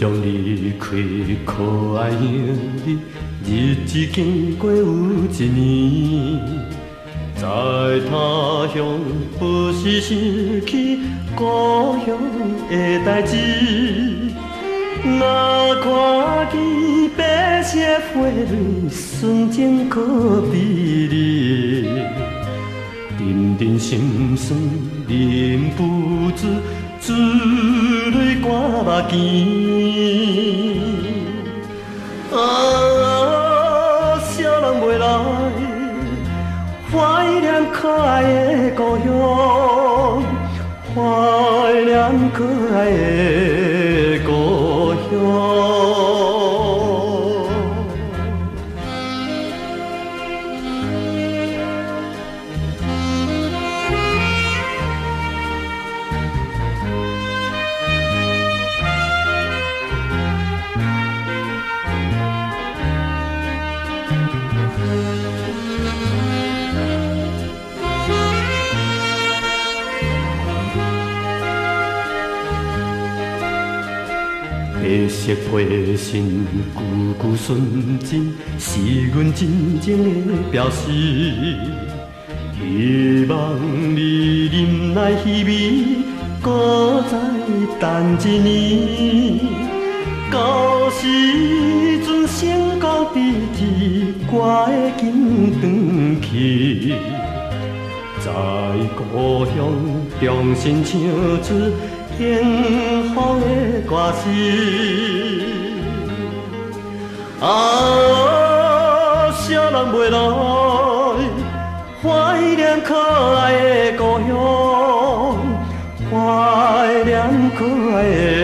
将离开可爱兄弟，日子经过有一年，在他乡不时想起故乡的代志，若看见白色花蕊纯情可美丽，阵阵心酸忍不住珠泪干目镜。啊，啥人袂来怀念可爱的故乡，怀念可爱的故乡。白色皮身，句句纯真，是阮真情的表示。希望你忍耐稀微，搁再等一年。到时阵成功之日，我会紧转去，在故乡重新唱出幸福的歌词。啊，啥人袂来怀念可爱的故乡，怀念可爱的